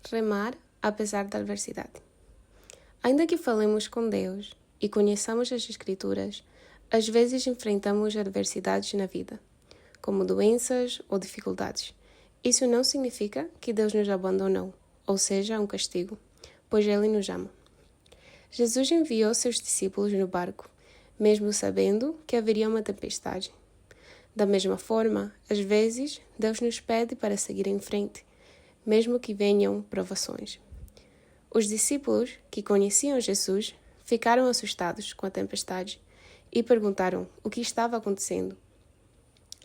remar apesar da adversidade. Ainda que falemos com Deus e conheçamos as Escrituras, às vezes enfrentamos adversidades na vida, como doenças ou dificuldades. Isso não significa que Deus nos abandonou, ou seja, um castigo, pois Ele nos ama. Jesus enviou seus discípulos no barco, mesmo sabendo que haveria uma tempestade. Da mesma forma, às vezes, Deus nos pede para seguir em frente, mesmo que venham provações. Os discípulos, que conheciam Jesus, ficaram assustados com a tempestade e perguntaram o que estava acontecendo,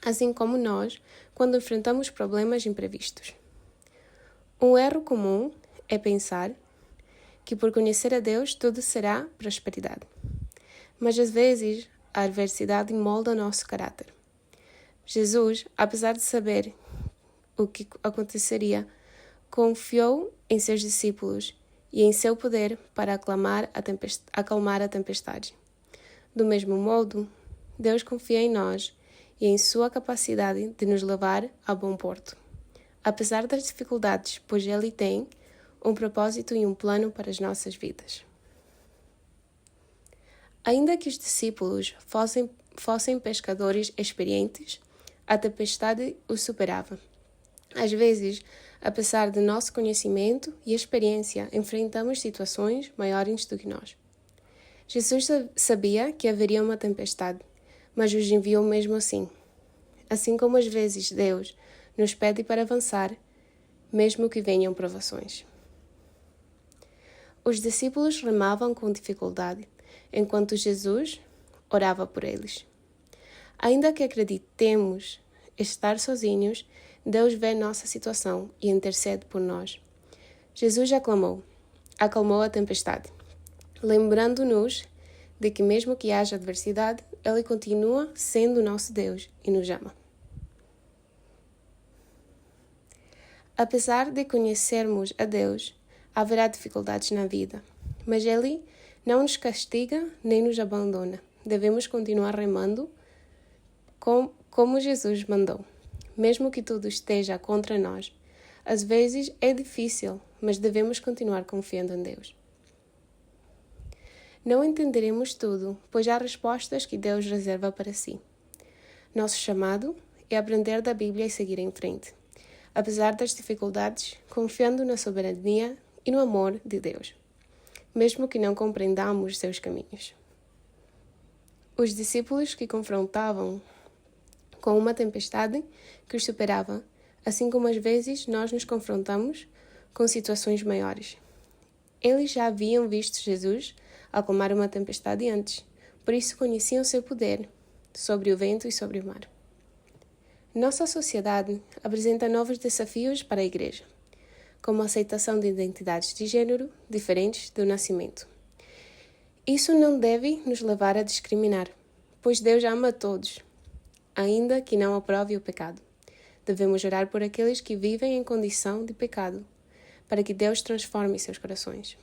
assim como nós, quando enfrentamos problemas imprevistos. Um erro comum é pensar que por conhecer a Deus tudo será prosperidade. Mas às vezes a adversidade molda o nosso caráter. Jesus, apesar de saber o que aconteceria, confiou em seus discípulos e em seu poder para acalmar a tempestade. Do mesmo modo, Deus confia em nós e em sua capacidade de nos levar a bom porto. Apesar das dificuldades, pois Ele tem um propósito e um plano para as nossas vidas. Ainda que os discípulos fossem pescadores experientes, a tempestade os superava. Às vezes, apesar de nosso conhecimento e experiência, enfrentamos situações maiores do que nós. Jesus sabia que haveria uma tempestade, mas os enviou mesmo assim. Assim como às vezes Deus nos pede para avançar, mesmo que venham provações. Os discípulos remavam com dificuldade, enquanto Jesus orava por eles. Ainda que acreditemos estar sozinhos, Deus vê nossa situação e intercede por nós. Jesus acalmou a tempestade, lembrando-nos de que mesmo que haja adversidade, Ele continua sendo nosso Deus e nos ama. Apesar de conhecermos a Deus, haverá dificuldades na vida, mas Ele não nos castiga nem nos abandona. Devemos continuar remando como Jesus mandou, mesmo que tudo esteja contra nós. Às vezes é difícil, mas devemos continuar confiando em Deus. Não entenderemos tudo, pois há respostas que Deus reserva para si. Nosso chamado é aprender da Bíblia e seguir em frente, apesar das dificuldades, confiando na soberania e no amor de Deus, mesmo que não compreendamos seus caminhos. Os discípulos que confrontavam com uma tempestade que os superava, assim como às vezes nós nos confrontamos com situações maiores. Eles já haviam visto Jesus acalmar uma tempestade antes, por isso conheciam seu poder sobre o vento e sobre o mar. Nossa sociedade apresenta novos desafios para a Igreja, como a aceitação de identidades de gênero diferentes do nascimento. Isso não deve nos levar a discriminar, pois Deus ama a todos, ainda que não aprove o pecado. Devemos orar por aqueles que vivem em condição de pecado, para que Deus transforme seus corações.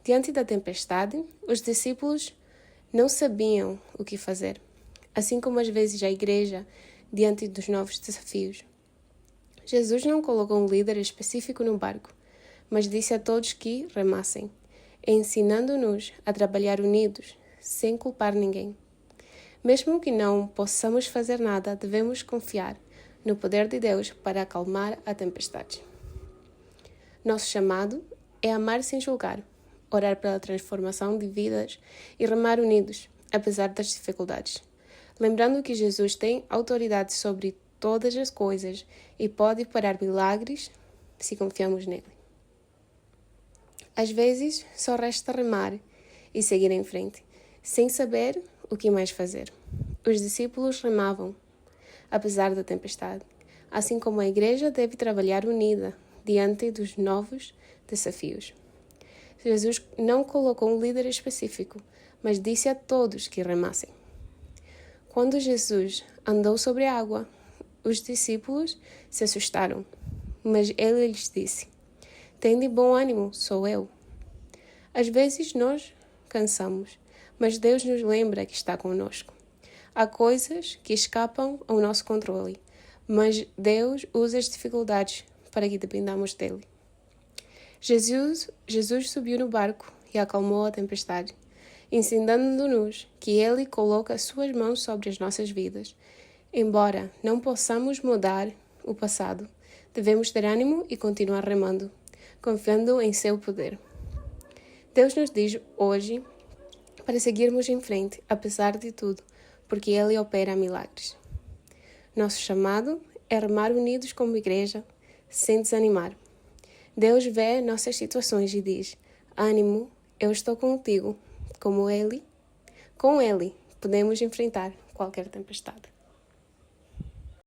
Diante da tempestade, os discípulos não sabiam o que fazer, assim como às vezes a Igreja diante dos novos desafios. Jesus não colocou um líder específico no barco, mas disse a todos que remassem, ensinando-nos a trabalhar unidos, sem culpar ninguém. Mesmo que não possamos fazer nada, devemos confiar no poder de Deus para acalmar a tempestade. Nosso chamado é amar sem julgar, orar pela transformação de vidas e remar unidos, apesar das dificuldades. Lembrando que Jesus tem autoridade sobre todas as coisas e pode parar milagres se confiamos nele. Às vezes, só resta remar e seguir em frente, sem saber o que mais fazer. Os discípulos remavam, apesar da tempestade, assim como a Igreja deve trabalhar unida diante dos novos desafios. Jesus não colocou um líder específico, mas disse a todos que remassem. Quando Jesus andou sobre a água, os discípulos se assustaram, mas ele lhes disse: "Tende bom ânimo, sou eu." Às vezes nós cansamos, mas Deus nos lembra que está conosco. Há coisas que escapam ao nosso controle, mas Deus usa as dificuldades para que dependamos dele. Jesus subiu no barco e acalmou a tempestade, ensinando-nos que Ele coloca as suas mãos sobre as nossas vidas. Embora não possamos mudar o passado, devemos ter ânimo e continuar remando, confiando em seu poder. Deus nos diz hoje para seguirmos em frente, apesar de tudo, porque Ele opera milagres. Nosso chamado é remar unidos como igreja, sem desanimar. Deus vê nossas situações e diz: ânimo, eu estou contigo. Com Ele podemos enfrentar qualquer tempestade.